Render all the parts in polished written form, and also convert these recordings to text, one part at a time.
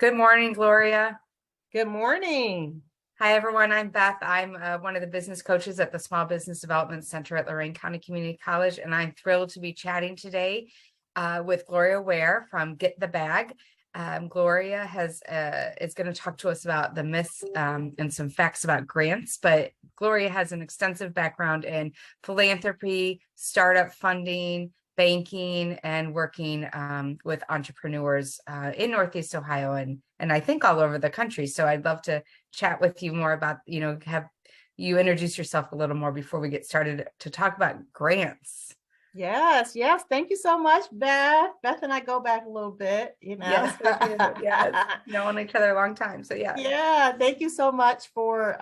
Good morning, Gloria. Good morning. Hi, everyone. I'm Beth. I'm one of the business coaches at the Small Business Development Center at Lorain County Community College, and I'm thrilled to be chatting today with Gloria Ware from Get the Bag. Gloria is going to talk to us about the myths and some facts about grants, but Gloria has an extensive background in philanthropy, startup funding, banking, and working with entrepreneurs in Northeast Ohio and I think all over the country. So I'd love to chat with you more about, have you introduce yourself a little more before we get started to talk about grants. Yes. Thank you so much, Beth. Beth and I go back a little bit, Yes, we do. Yes, known each other a long time. So yeah. Yeah, thank you so much for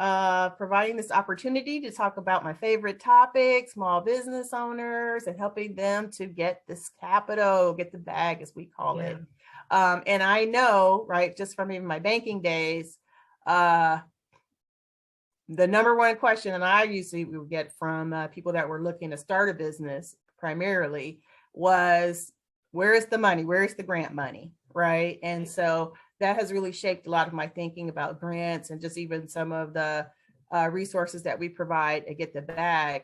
providing this opportunity to talk about my favorite topic, small business owners, and helping them to get this capital, get the bag, as we call it. And I know, right, just from even my banking days, the number one question that I usually would get from people that were looking to start a business primarily was, where is the money? Where is the grant money? Right. And so that has really shaped a lot of my thinking about grants, and just even some of the resources that we provide at Get the Bag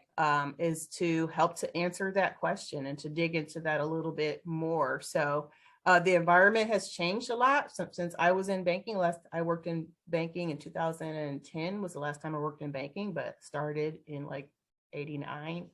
is to help to answer that question and to dig into that a little bit more. So the environment has changed a lot since I was in banking. I worked in banking in 2010 was the last time I worked in banking, but started in like 89.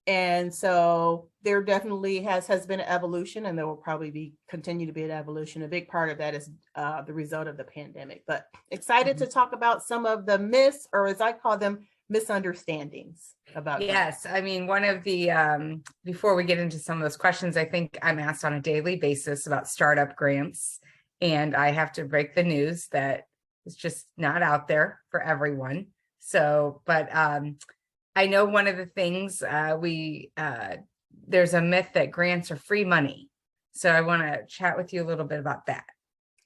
And so there definitely has been an evolution, and there will probably continue to be an evolution. A big part of that is the result of the pandemic. But excited to talk about some of the myths, or as I call them, misunderstandings about Yes, I mean, one of the before we get into some of those questions, I think I'm asked on a daily basis about startup grants, and I have to break the news that it's just not out there for everyone. So, but I know one of the things there's a myth that grants are free money. So I want to chat with you a little bit about that.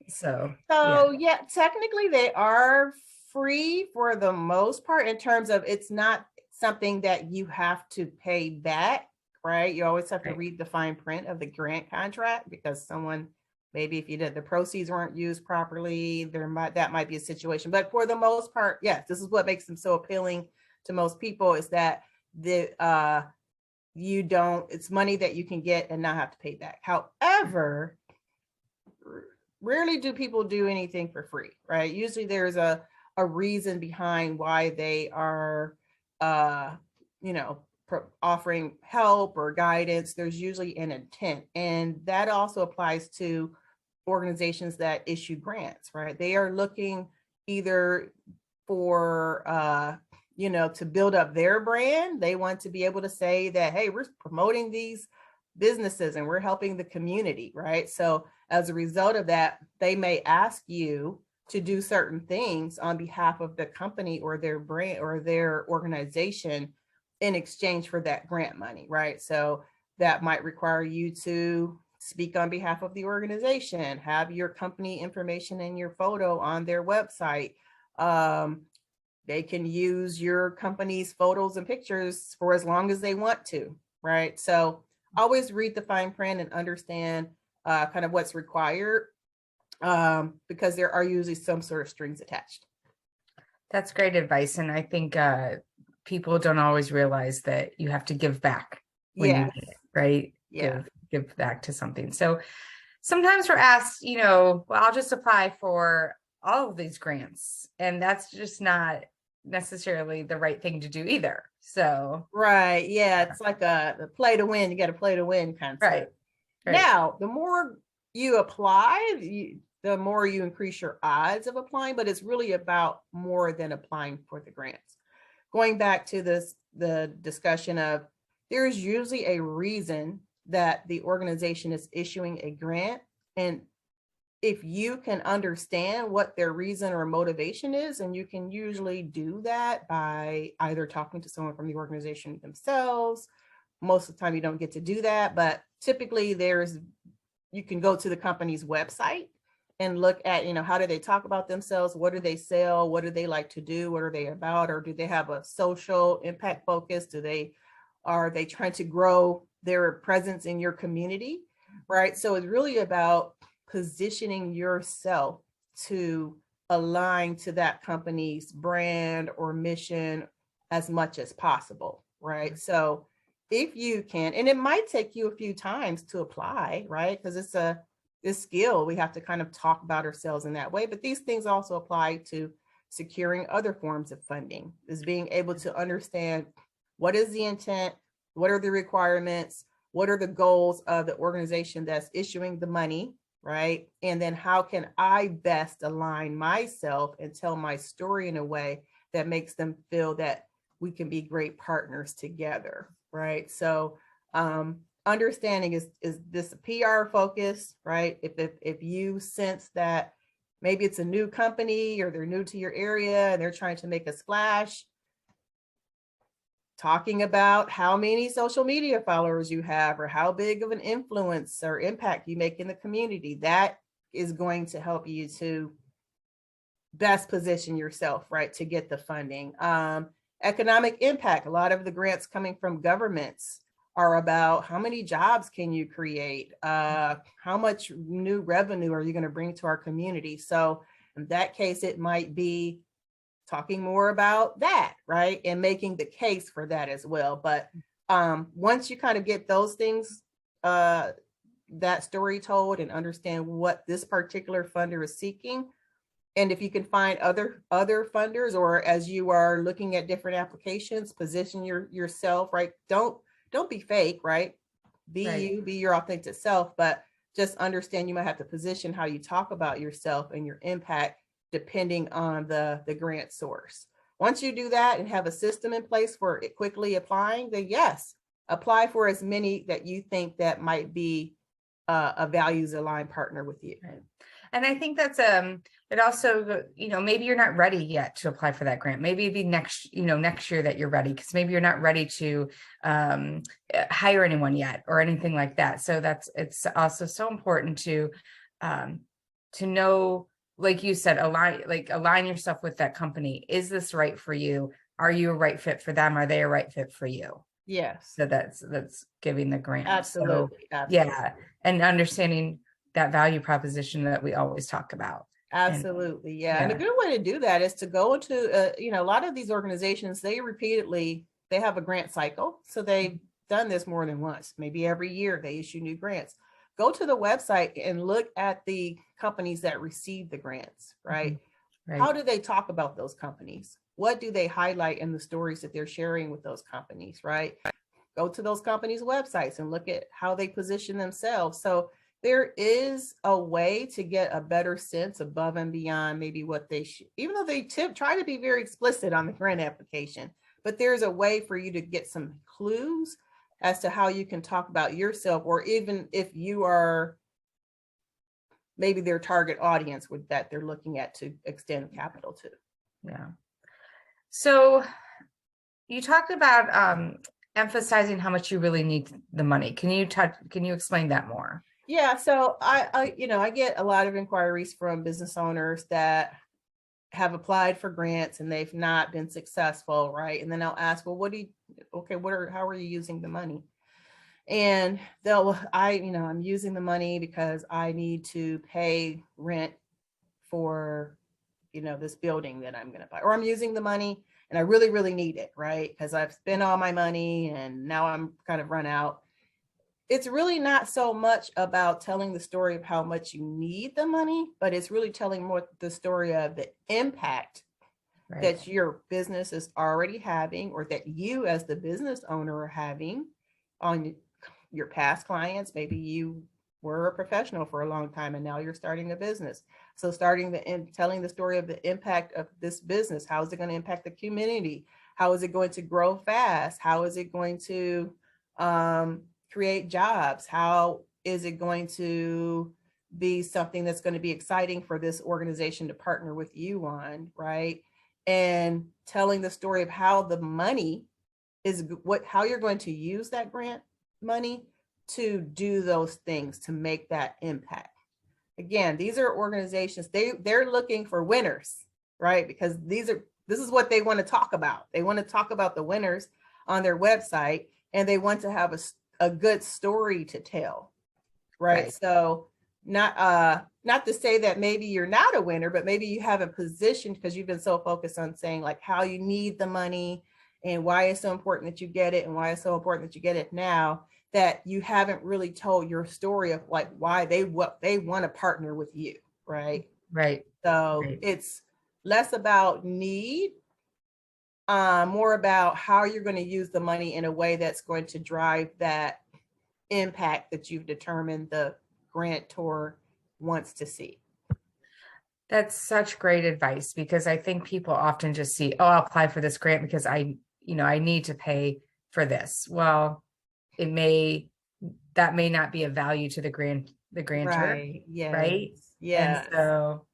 So yeah, technically they are free for the most part, in terms of it's not something that you have to pay back, right? You always have to read the fine print of the grant contract, because maybe if the proceeds weren't used properly, that might be a situation. But for the most part, yes, this is what makes them so appealing to most people, is that it's money that you can get and not have to pay back. However, rarely do people do anything for free, right? Usually there's a reason behind why they are offering help or guidance. There's usually an intent, and that also applies to organizations that issue grants, right? They are looking either for to build up their brand. They want to be able to say that, hey, we're promoting these businesses and we're helping the community, right? So as a result of that, they may ask you to do certain things on behalf of the company or their brand or their organization in exchange for that grant money, right? So that might require you to speak on behalf of the organization, have your company information and your photo on their website. They can use your company's photos and pictures for as long as they want to, right? So always read the fine print and understand kind of what's required, because there are usually some sort of strings attached. That's great advice. And I think people don't always realize that you have to give back when you get it, right? Yeah. Give back to something. So sometimes we're asked, well, I'll just apply for all of these grants. And that's just not necessarily the right thing to do either. So right. Yeah. It's like the play to win. You got to play to win concept. Right. Now, the more you apply, the more you increase your odds of applying, but it's really about more than applying for the grants. Going back to the discussion of, there's usually a reason that the organization is issuing a grant. And if you can understand what their reason or motivation is, and you can usually do that by either talking to someone from the organization themselves. Most of the time you don't get to do that, but typically you can go to the company's website and look at, how do they talk about themselves? What do they sell? What do they like to do? What are they about? Or do they have a social impact focus? Are they trying to grow their presence in your community? Right. So it's really about positioning yourself to align to that company's brand or mission as much as possible, right? So if you can, and it might take you a few times to apply, right? Because it's this skill, we have to kind of talk about ourselves in that way. But these things also apply to securing other forms of funding, is being able to understand what is the intent, what are the requirements, what are the goals of the organization that's issuing the money, right? And then how can I best align myself and tell my story in a way that makes them feel that we can be great partners together, right? So understanding is this a PR focus, right? If you sense that maybe it's a new company or they're new to your area and they're trying to make a splash, talking about how many social media followers you have or how big of an influence or impact you make in the community, that is going to help you to best position yourself, right, to get the funding. Economic impact, a lot of the grants coming from governments are about how many jobs can you create? How much new revenue are you going to bring to our community? So in that case, it might be talking more about that, right? And making the case for that as well. But once you kind of get those things, that story told and understand what this particular funder is seeking, and if you can find other funders, or as you are looking at different applications, position yourself, right? Don't be fake, right? Be you, be your authentic self, but just understand you might have to position how you talk about yourself and your impact depending on the grant source. Once you do that and have a system in place for it quickly applying, then yes, apply for as many that you think that might be a values aligned partner with you. Right. And I think that's it also, maybe you're not ready yet to apply for that grant. Maybe it'd be next year that you're ready, because maybe you're not ready to hire anyone yet or anything like that. So it's also so important to know, like you said, align yourself with that company. Is this right for you? Are you a right fit for them? Are they a right fit for you? Yes. So that's giving the grant. Absolutely. So, absolutely. yeah. And understanding that value proposition that we always talk about. Absolutely. Yeah. And a good way to do that is to go into, a lot of these organizations, they have a grant cycle. So they've done this more than once. Maybe every year they issue new grants. Go to the website and look at the companies that receive the grants, right? Mm-hmm. Right. How do they talk about those companies? What do they highlight in the stories that they're sharing with those companies, right? Go to those companies' websites and look at how they position themselves. So there is a way to get a better sense above and beyond maybe what they should, even though they try to be very explicit on the grant application, but there's a way for you to get some clues as to how you can talk about yourself, or even if you are maybe their target audience with that they're looking at to extend capital to. Yeah. So you talked about emphasizing how much you really need the money. Can you explain that more? Yeah. So I get a lot of inquiries from business owners that have applied for grants and they've not been successful, right? And then I'll ask, well, how are you using the money? And I'm using the money because I need to pay rent for, this building that I'm going to buy, or I'm using the money and I really, really need it, right? Because I've spent all my money and now I'm kind of run out. It's really not so much about telling the story of how much you need the money, but it's really telling more the story of the impact that your business is already having, or that you as the business owner are having on your past clients. Maybe you were a professional for a long time and now you're starting a business. So telling the story of the impact of this business. How is it going to impact the community? How is it going to grow fast? How is it going to create jobs? How is it going to be something that's going to be exciting for this organization to partner with you on, right? And telling the story of how the money is how you're going to use that grant money to do those things, to make that impact. Again, these are organizations, they're looking for winners, right? Because this is what they want to talk about. They want to talk about the winners on their website, and they want to have a good story to tell, right? So not to say that maybe you're not a winner, but maybe you haven't positioned because you've been so focused on saying like how you need the money and why it's so important that you get it and why it's so important that you get it now, that you haven't really told your story of like why what they want to partner with you, right? Right. So Right. it's less about need, more about how you're going to use the money in a way that's going to drive that impact that you've determined the grantor wants to see. That's such great advice because I think people often just see, oh, I'll apply for this grant because I need to pay for this. Well, that may not be of value to the grantor, Right. Yes. right? And Yes. so,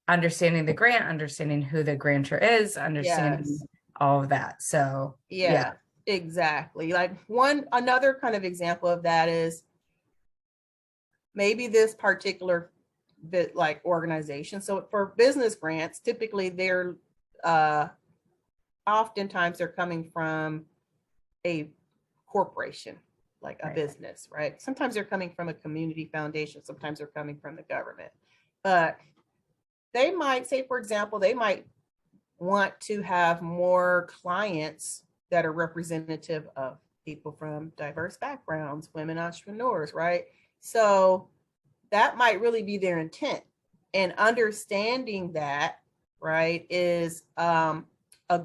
understanding the grant, understanding who the grantor is, understanding Yes. all of that. So, yeah, Yeah, exactly. Like another kind of example of that is maybe this particular bit like organization. So for business grants, typically they're oftentimes they're coming from a corporation, like a right, business, right? Sometimes they're coming from a community foundation, sometimes they're coming from the government. But they might say, for example, they might want to have more clients that are representative of people from diverse backgrounds, women entrepreneurs, right? So that might really be their intent. And understanding that, right, is a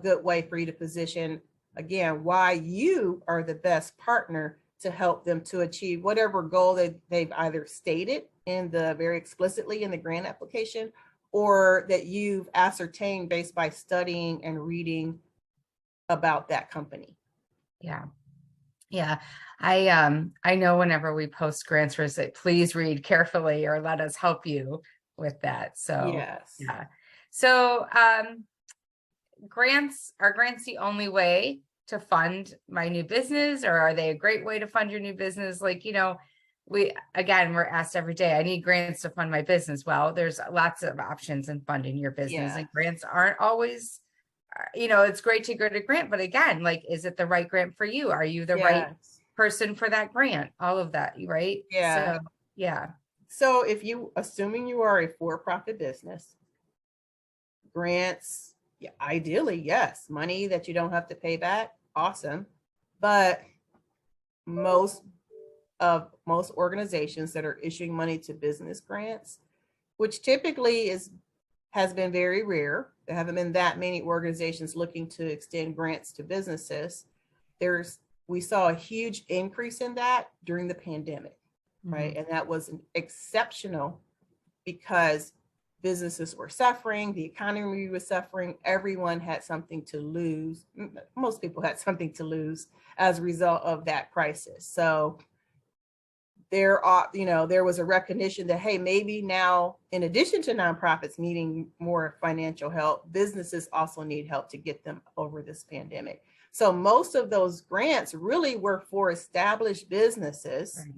good way for you to position, again, why you are the best partner to help them to achieve whatever goal they've either stated in the very explicitly in the grant application, or that you've ascertained based by studying and reading about that company. yeah. Yeah. I know whenever we post grants, we say, please read carefully or let us help you with that. So, Yes. yeah. So, are grants the only way to fund my new business, or are they a great way to fund your new business? Like, we're asked every day, I need grants to fund my business. Well, there's lots of options in funding your business, Yeah. and grants aren't always, it's great to get a grant, but again, like, is it the right grant for you? Are you the right Yes. person for that grant? All of that, right? Yeah. So, yeah. So if you, assuming you are a for-profit business, grants, yeah, ideally, yes, money that you don't have to pay back, awesome. But most organizations that are issuing money to business grants, which typically has been very rare. There haven't been that many organizations looking to extend grants to businesses. We saw a huge increase in that during the pandemic, right? Mhm. And that was exceptional because businesses were suffering, the economy was suffering, everyone had something to lose. Most people had something to lose as a result of that crisis. So there was a recognition that, hey, maybe now, in addition to nonprofits needing more financial help, businesses also need help to get them over this pandemic. So most of those grants really were for established businesses, Right.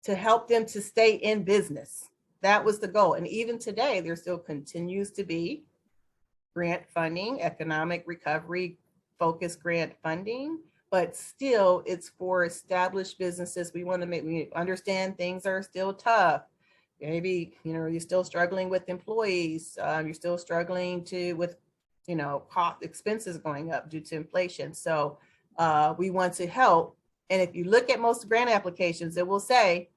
to help them to stay in business. That was the goal. And even today, there still continues to be grant funding, economic recovery focused grant funding, but still it's for established businesses. We understand things are still tough. Maybe, you're still struggling with employees. You're still struggling with, cost expenses going up due to inflation. So we want to help. And if you look at most grant applications, it will say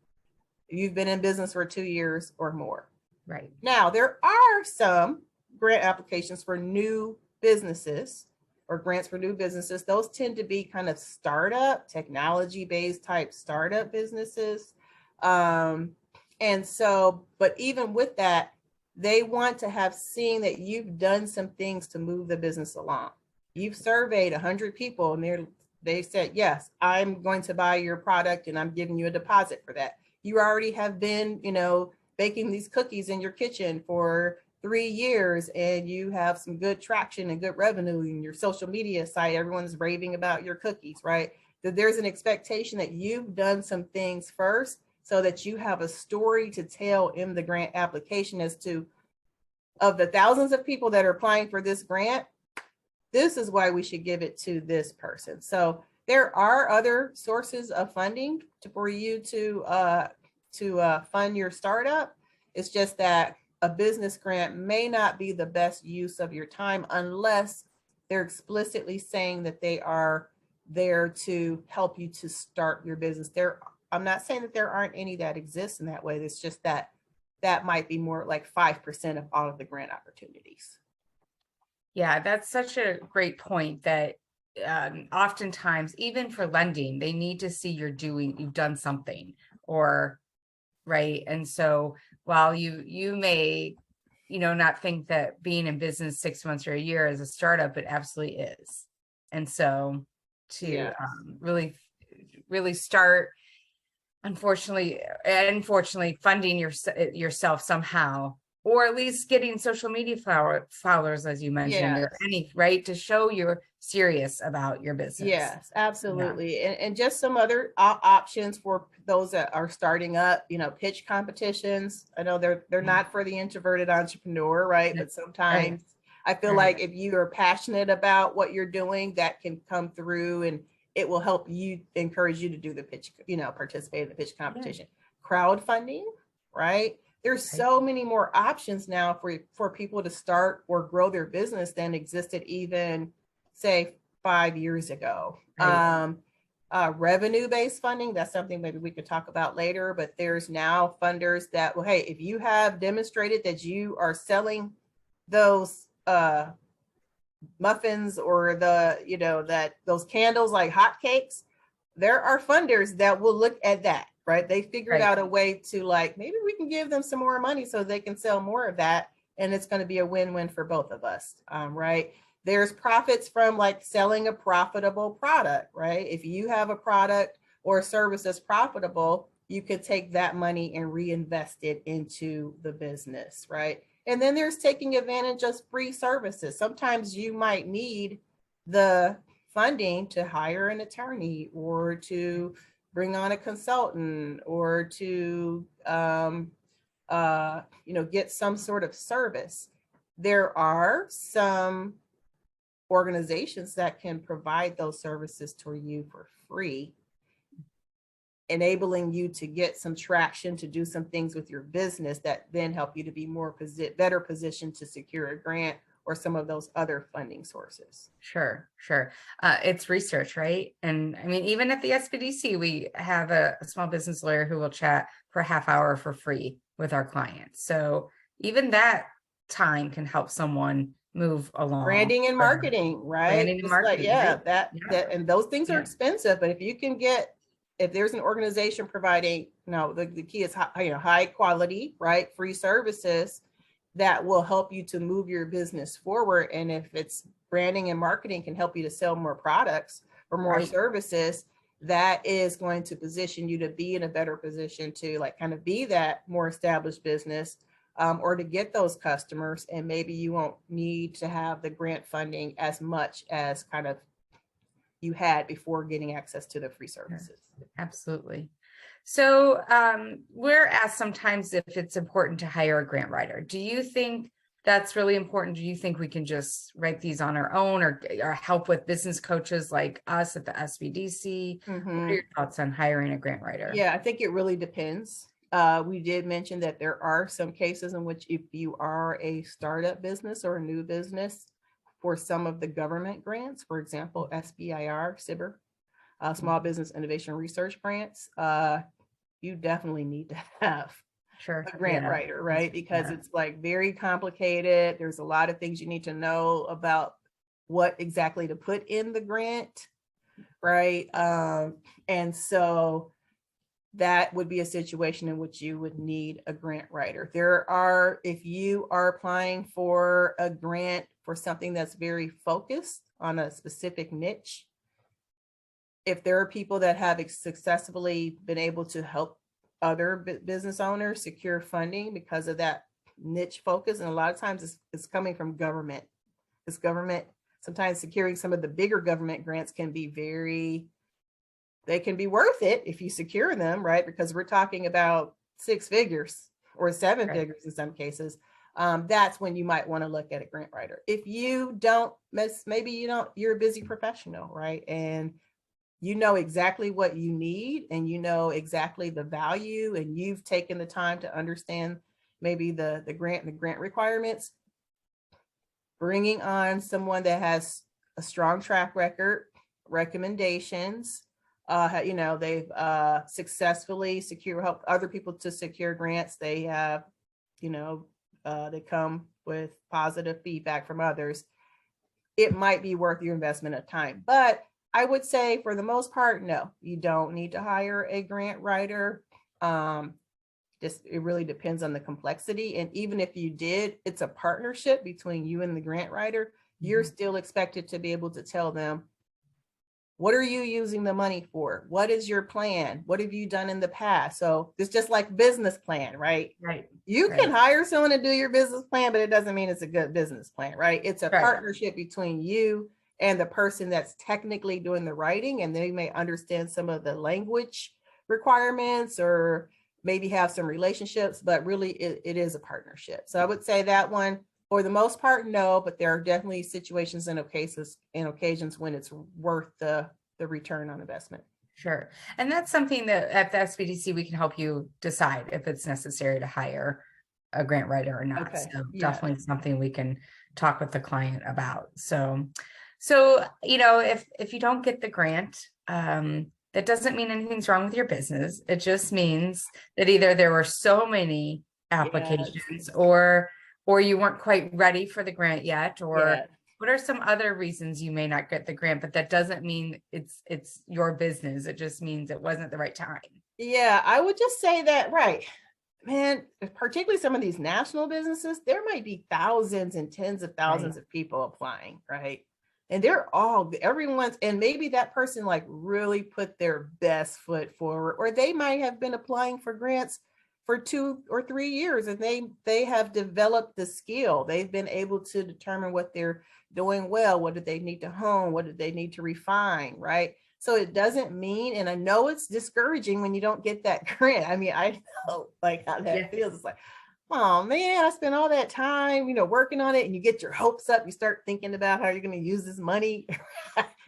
you've been in business for 2 years or more. Right. Now, there are some grant applications for new businesses or grants for new businesses. Those tend to be kind of startup, technology-based type startup businesses. And so, but even with that, they want to have seen that you've done some things to move the business along. You've surveyed 100 people and they said, yes, I'm going to buy your product and I'm giving you a deposit for that. You already have been, baking these cookies in your kitchen for 3 years and you have some good traction and good revenue in your social media site. Everyone's raving about your cookies, right? That there's an expectation that you've done some things first so that you have a story to tell in the grant application as to, of the thousands of people that are applying for this grant, this is why we should give it to this person. So there are other sources of funding for you to fund your startup. It's just that a business grant may not be the best use of your time unless they're explicitly saying that they are there to help you to start your business. I'm not saying that there aren't any that exist in that way. It's just that that might be more like 5% of all of the grant opportunities. Yeah, that's such a great point that oftentimes, even for lending, they need to see you've done something, or right. And so while you may, not think that being in business 6 months or a year is a startup, it absolutely is. And so to really start, unfortunately funding yourself somehow, or at least getting social media followers, as you mentioned, or any, right, to show you're serious about your business. Yes, absolutely. Yeah. And just some other options for those that are starting up, pitch competitions. I know they're not for the introverted entrepreneur, right? But sometimes I feel like if you are passionate about what you're doing, that can come through and it will help you, encourage you to do the pitch, participate in the pitch competition. Crowdfunding, right? There's so many more options now for people to start or grow their business than existed even, say, 5 years ago. Revenue-based funding, that's something maybe we could talk about later, but there's now funders that, well, hey, if you have demonstrated that you are selling those muffins or those candles like hotcakes, there are funders that will look at that, right? They figured out a way to, like, maybe we can give them some more money so they can sell more of that, and it's going to be a win-win for both of us, right? There's profits from like selling a profitable product, right? If you have a product or a service that's profitable, you could take that money and reinvest it into the business, right? And then there's taking advantage of free services. Sometimes you might need the funding to hire an attorney or to bring on a consultant or to get some sort of service. There are some organizations that can provide those services to you for free, enabling you to get some traction to do some things with your business that then help you to be better positioned to secure a grant or some of those other funding sources. Sure. It's research, right? And I mean, even at the SBDC, we have a small business lawyer who will chat for a half hour for free with our clients. So even that time can help someone move along. Branding and marketing, right? Branding and marketing. That and those things are expensive, but if you can if there's an organization providing, the key is high quality, right, free services that will help you to move your business forward. And if it's branding and marketing can help you to sell more products or more services, that is going to position you to be in a better position to kind of be that more established business, or to get those customers. And maybe you won't need to have the grant funding as much as kind of you had before getting access to the free services. Absolutely. So we're asked sometimes if it's important to hire a grant writer. Do you think that's really important? Do you think we can just write these on our own, or help with business coaches like us at the SBDC? Mm-hmm. What are your thoughts on hiring a grant writer? Yeah, I think it really depends. We did mention that there are some cases in which if you are a startup business or a new business, for some of the government grants, for example, SBIR, SBIR, Small Business Innovation Research grants, you definitely need to have a grant writer, right? Because it's very complicated. There's a lot of things you need to know about what exactly to put in the grant, right? And so that would be a situation in which you would need a grant writer. If you are applying for a grant for something that's very focused on a specific niche, if there are people that have successfully been able to help other business owners secure funding because of that niche focus, and a lot of times it's coming from government. It's government. Sometimes securing some of the bigger government grants can be they can be worth it if you secure them, right? Because we're talking about 6 figures or 7 figures in some cases. That's when you might want to look at a grant writer. If you don't, maybe you're a busy professional, right? And you know exactly what you need and you know exactly the value and you've taken the time to understand maybe the grant and the grant requirements, bringing on someone that has a strong track record, recommendations, they've successfully helped other people to secure grants. They have, they come with positive feedback from others. It might be worth your investment of time. But I would say for the most part, no, you don't need to hire a grant writer. It really depends on the complexity. And even if you did, it's a partnership between you and the grant writer. You're still expected to be able to tell them, what are you using the money for? What is your plan? What have you done in the past? So it's just like business plan, right? Right. You can hire someone to do your business plan, but it doesn't mean it's a good business plan, right? It's a partnership between you and the person that's technically doing the writing, and they may understand some of the language requirements or maybe have some relationships, but really it is a partnership. So I would say that one, for the most part, no, but there are definitely situations and occasions when it's worth the return on investment. Sure. And that's something that at the SBDC, we can help you decide if it's necessary to hire a grant writer or not. Okay. So Yeah. definitely something we can talk with the client about. So, if you don't get the grant, that doesn't mean anything's wrong with your business. It just means that either there were so many applications or you weren't quite ready for the grant yet, or what are some other reasons you may not get the grant, but that doesn't mean it's your business. It just means it wasn't the right time. Yeah, I would just say that, right. Man, particularly some of these national businesses, there might be thousands and tens of thousands of people applying, right? And everyone's, and maybe that person like really put their best foot forward, or they might have been applying for grants for 2 or 3 years and they have developed the skill. They've been able to determine what they're doing well, what do they need to hone, what do they need to refine, right? So it doesn't mean, and I know it's discouraging when you don't get that grant. I mean, I know like how that feels. It's like, oh man, I spent all that time, working on it, and you get your hopes up. You start thinking about how you're going to use this money.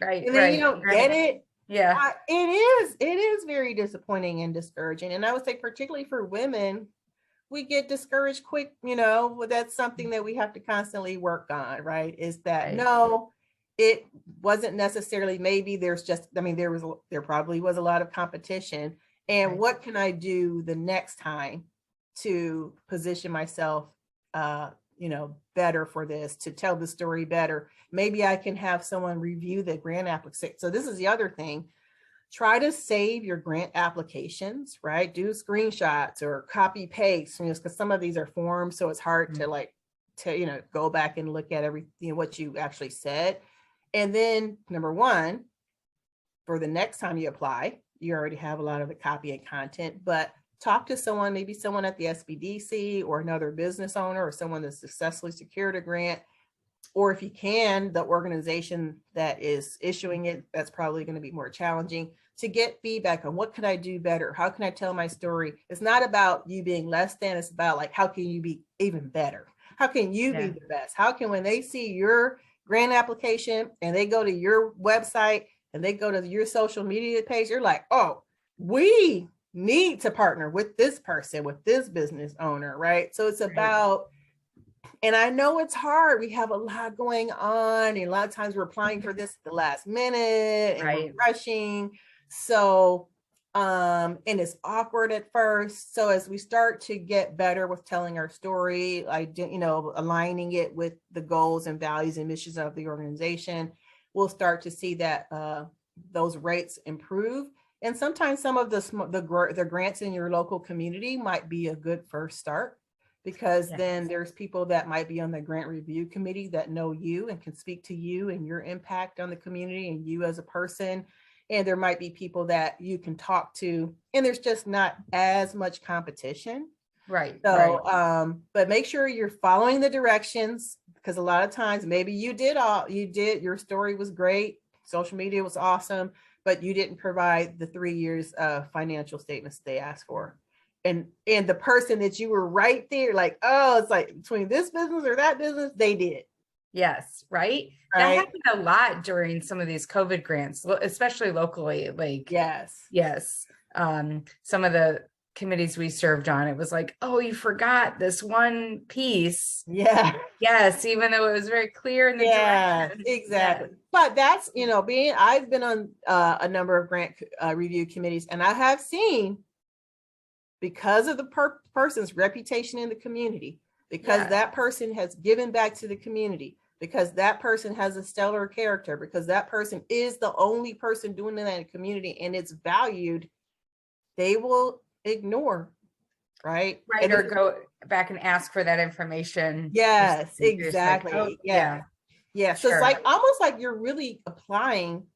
Right. And then you don't get it. Yeah. It is very disappointing and discouraging. And I would say particularly for women, we get discouraged quick, that's something that we have to constantly work on, right? Is that no, it wasn't necessarily, maybe there's just, there probably was a lot of competition. And what can I do the next time to position myself, better for this, to tell the story better? Maybe I can have someone review the grant application. So this is the other thing. Try to save your grant applications, right? Do screenshots or copy paste, because some of these are forms. So it's hard to go back and look at everything, what you actually said. And then number one, for the next time you apply, you already have a lot of the copy and content, but talk to someone, maybe someone at the SBDC or another business owner or someone that successfully secured a grant. Or if you can, the organization that is issuing it, that's probably going to be more challenging, to get feedback on what can I do better? How can I tell my story? It's not about you being less than, it's about like, how can you be even better? How can you be the best? How can, when they see your grant application and they go to your website and they go to your social media page, you're like, oh, we need to partner with this person, with this business owner, right? So it's about, and I know it's hard. We have a lot going on. And a lot of times we're applying for this at the last minute and we're rushing. So, and it's awkward at first. So as we start to get better with telling our story, aligning it with the goals and values and missions of the organization, we'll start to see that those rates improve. And sometimes some of the grants in your local community might be a good first start, because then there's people that might be on the grant review committee that know you and can speak to you and your impact on the community and you as a person. And there might be people that you can talk to, and there's just not as much competition. Right. So, but make sure you're following the directions, because a lot of times maybe your story was great. Social media was awesome, but you didn't provide the 3 years of financial statements they asked for. And the person that you were right there, like, oh, it's like between this business or that business, they did. Yes, right. That right? happened a lot during some of these COVID grants, especially locally. Like, Yes. yes, some of the committees we served on, it was like, oh, you forgot this one piece. Yeah. Yes, even though it was very clear in the Yes, directions. Yes. exactly. But that's, I've been on a number of grant review committees, and I have seen, because of the person's reputation in the community, because Yeah. that person has given back to the community, because that person has a stellar character, because that person is the only person doing it in the community and it's valued, they will ignore, right? Right. Or go back and ask for that information. Yes, You're just like, oh, exactly. Yeah. yeah, Yeah. So it's sure. like almost like you're really applying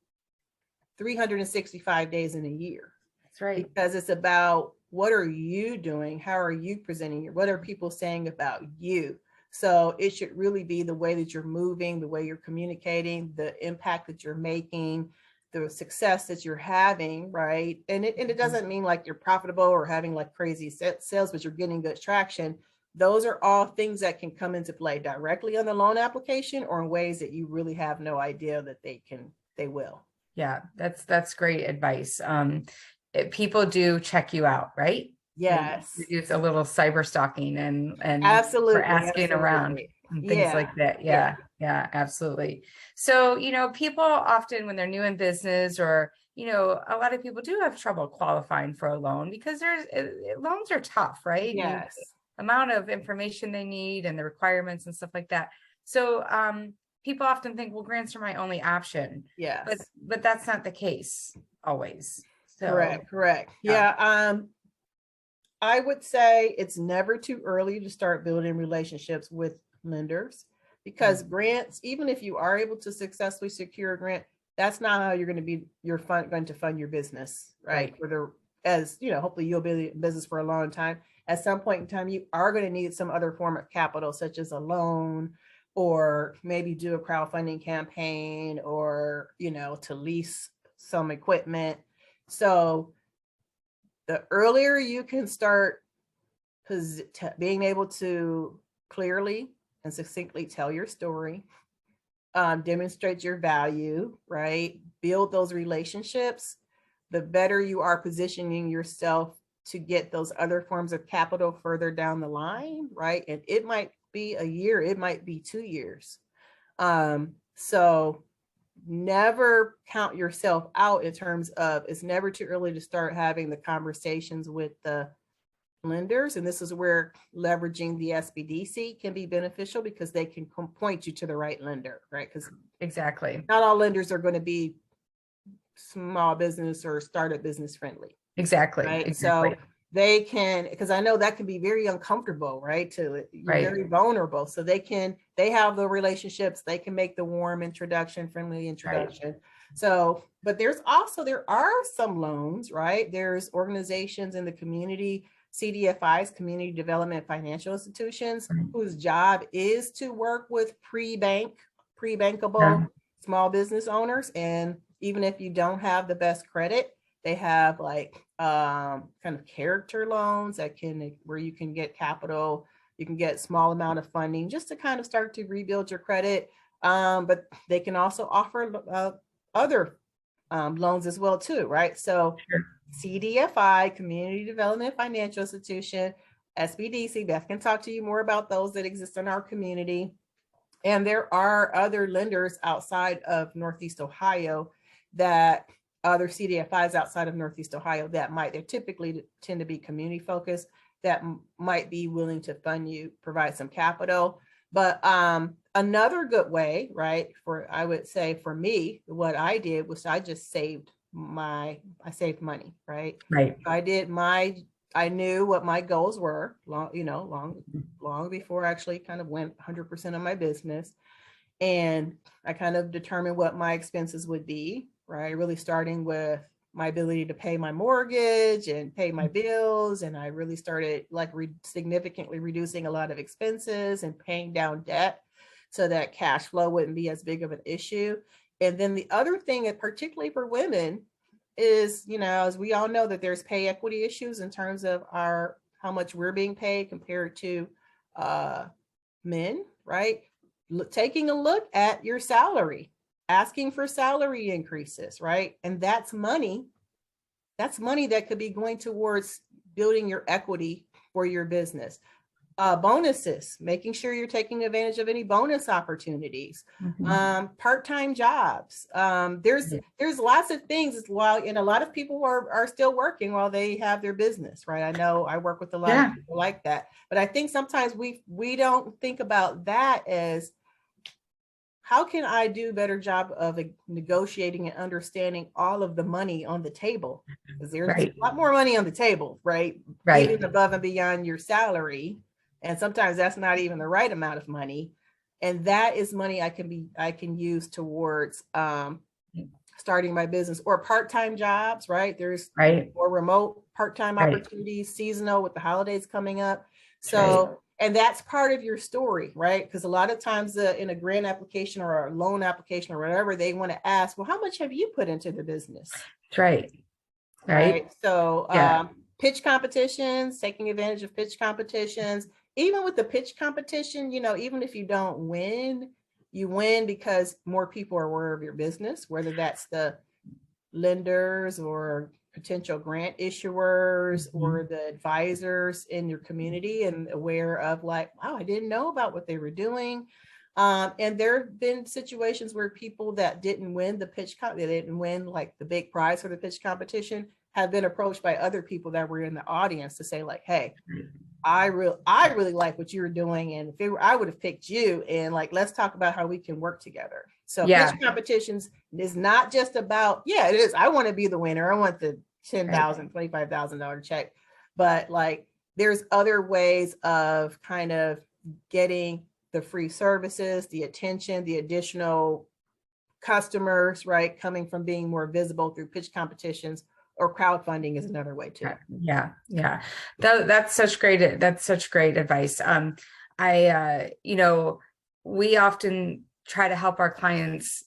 365 days in a year, That's right. because it's about, what are you doing? How are you presenting? What are people saying about you? So it should really be the way that you're moving, the way you're communicating, the impact that you're making, the success that you're having, right? And it doesn't mean like you're profitable or having like crazy sales, but you're getting good traction. Those are all things that can come into play directly on the loan application, or in ways that you really have no idea that they will. Yeah, that's great advice. People do check you out, right? They Yes, use a little cyber stalking and for absolutely, asking around absolutely. and things Yeah, like that. yeah, Yeah, yeah, absolutely. So, people often when they're new in business, or a lot of people do have trouble qualifying for a loan because loans are tough, right? And yes, the amount of information they need and the requirements and stuff like that. So, people often think, well, grants are my only option, but yes. that's not the case always. So, Correct, correct. yeah. Yeah, I would say it's never too early to start building relationships with lenders, because grants, even if you are able to successfully secure a grant, that's not how you're going to be going to fund your business, right? Right. As hopefully you'll be in business for a long time. At some point in time, you are going to need some other form of capital, such as a loan, or maybe do a crowdfunding campaign, or to lease some equipment. So the earlier you can start being able to clearly and succinctly tell your story, demonstrate your value, right? Build those relationships, the better you are positioning yourself to get those other forms of capital further down the line, right? And it might be a year, it might be 2 years. So never count yourself out in terms of, it's never too early to start having the conversations with the lenders. And this is where leveraging the SBDC can be beneficial, because they can point you to the right lender, right? Because Exactly. not all lenders are going to be small business or startup business friendly, Exactly. right? Exactly. So they can, because I know that can be very uncomfortable, right? You're Right. very vulnerable. So they have the relationships, they can make the warm introduction, friendly introduction. Right. So, but there are some loans, right? There's organizations in the community, CDFIs, community development financial institutions, whose job is to work with pre-bankable Yeah. small business owners. And even if you don't have the best credit, they have like kind of character loans where you can get capital, you can get small amount of funding just to kind of start to rebuild your credit. But they can also offer other loans as well too, right? So Sure. CDFI, Community Development Financial Institution, SBDC, Beth can talk to you more about those that exist in our community. And there are other lenders outside of Northeast Ohio, that other CDFIs outside of Northeast Ohio they typically tend to be community focused, that might be willing to fund you, provide some capital. But another good way, right, I would say for me, what I did was I just saved money, right? Right. I knew what my goals were long before I actually kind of went 100% of my business. And I kind of determined what my expenses would be, right? Really starting with my ability to pay my mortgage and pay my bills. And I really started like significantly reducing a lot of expenses and paying down debt, so that cash flow wouldn't be as big of an issue. And then the other thing, and particularly for women, is, as we all know, that there's pay equity issues in terms of how much we're being paid compared to men, right? taking a look at your salary, asking for salary increases, right? And that's money. That's money that could be going towards building your equity for your business. Bonuses, making sure you're taking advantage of any bonus opportunities, part-time jobs. There's lots of things while, and a lot of people are still working while they have their business, right? I know I work with a lot of people like that, but I think sometimes we don't think about that as, how can I do a better job of negotiating and understanding all of the money on the table? Because there's a lot more money on the table, right? Even above and beyond your salary. And sometimes that's not even the right amount of money. And that is money I can use towards starting my business, or part-time jobs, right? There's more remote part-time opportunities, seasonal with the holidays coming up. So, and that's part of your story, right? Because a lot of times in a grant application or a loan application or whatever, they want to ask, well, how much have you put into the business? That's right. So pitch competitions, taking advantage of pitch competitions. Even with the pitch competition, even if you don't win, you win because more people are aware of your business, whether that's the lenders or potential grant issuers or the advisors in your community, and aware of like, wow, I didn't know about what they were doing. And there have been situations where people that didn't win the pitch, they didn't win like the big prize for the pitch competition, have been approached by other people that were in the audience to say like, hey, I really like what you were doing, and I would have picked you, and like, let's talk about how we can work together. So pitch competitions is not just about, it is, I want to be the winner, I want the $10,000, $25,000 check, but like, there's other ways of kind of getting the free services, the attention, the additional customers, right, coming from being more visible through pitch competitions, or crowdfunding is another way too. That's such great advice. We often try to help our clients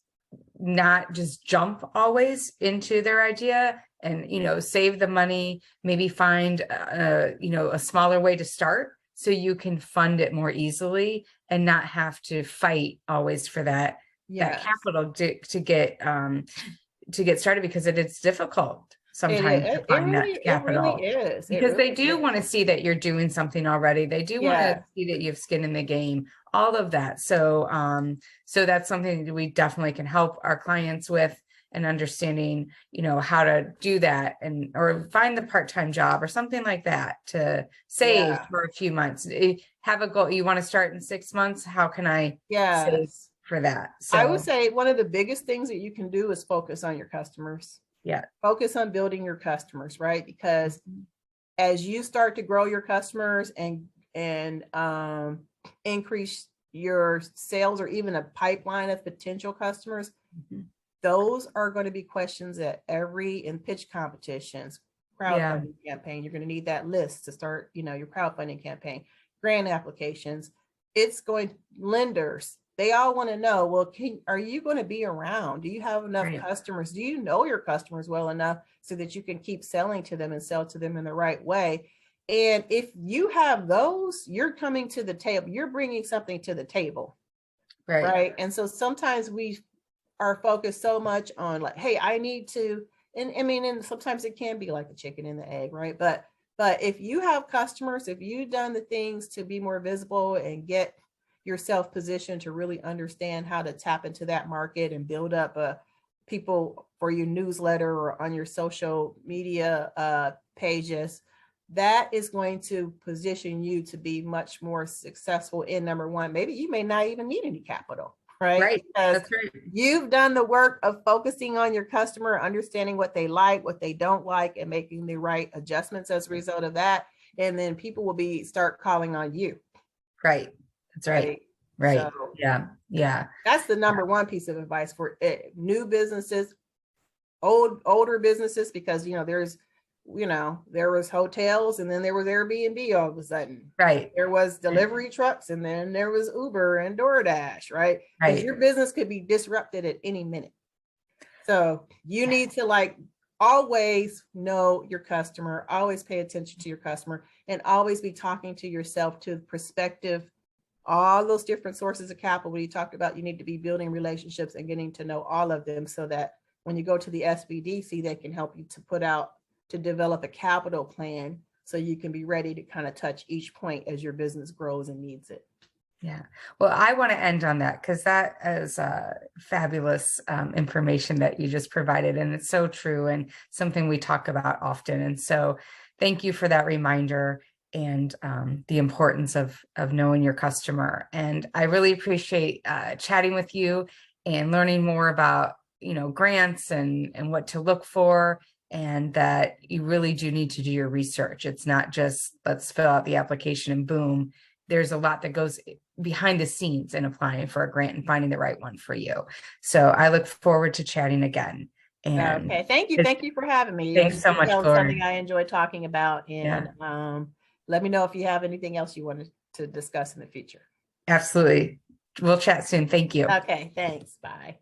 not just jump always into their idea and save the money, maybe find a smaller way to start so you can fund it more easily and not have to fight always for that capital to get started, because it's difficult sometimes to find that capital. It really is. Because they do want to see that you're doing something already. They do want to see that you have skin in the game, all of that. So that's something that we definitely can help our clients with, and understanding, how to do that, or find the part-time job or something like that to save for a few months. Have a goal. You want to start in 6 months. How can I save for that? So I would say one of the biggest things that you can do is focus on your customers. Focus on building your customers, right? Because as you start to grow your customers and increase your sales, or even a pipeline of potential customers, those are going to be questions that in pitch competitions, crowdfunding campaign, you're going to need that list to start, your crowdfunding campaign, grant applications. Lenders, they all want to know, well, are you going to be around? Do you have enough customers? Do you know your customers well enough so that you can keep selling to them and sell to them in the right way? And if you have those, you're coming to the table, you're bringing something to the table. Right. And so sometimes we are focused so much on like, hey, I need to, and sometimes it can be like the chicken and the egg, right? But if you have customers, if you've done the things to be more visible and get yourself positioned to really understand how to tap into that market and build up people for your newsletter or on your social media pages, that is going to position you to be much more successful in number one. Maybe you may not even need any capital, right? Because you've done the work of focusing on your customer, understanding what they like, what they don't like, and making the right adjustments as a result of that. And then people will start calling on you. That's right. So, that's the number one piece of advice for new businesses, older businesses, because there was hotels, and then there was Airbnb all of a sudden. There was delivery trucks, and then there was Uber and DoorDash, right? Because your business could be disrupted at any minute. So you need to always know your customer, always pay attention to your customer, and always be talking to yourself, to prospective all those different sources of capital. You talked about you need to be building relationships and getting to know all of them so that when you go to the SBDC, they can help you to develop a capital plan so you can be ready to kind of touch each point as your business grows and needs it. Yeah. Well, I want to end on that because that is fabulous information that you just provided. And it's so true and something we talk about often. And so thank you for that reminder and the importance of knowing your customer. And I really appreciate chatting with you and learning more about, grants and what to look for, and that you really do need to do your research. It's not just let's fill out the application and boom. There's a lot that goes behind the scenes in applying for a grant and finding the right one for you. So I look forward to chatting again. And okay, thank you. Thank you for having me. Thanks so much, Gloria. Something I enjoy talking about. And let me know if you have anything else you wanted to discuss in the future. Absolutely. We'll chat soon. Thank you. Okay, thanks. Bye.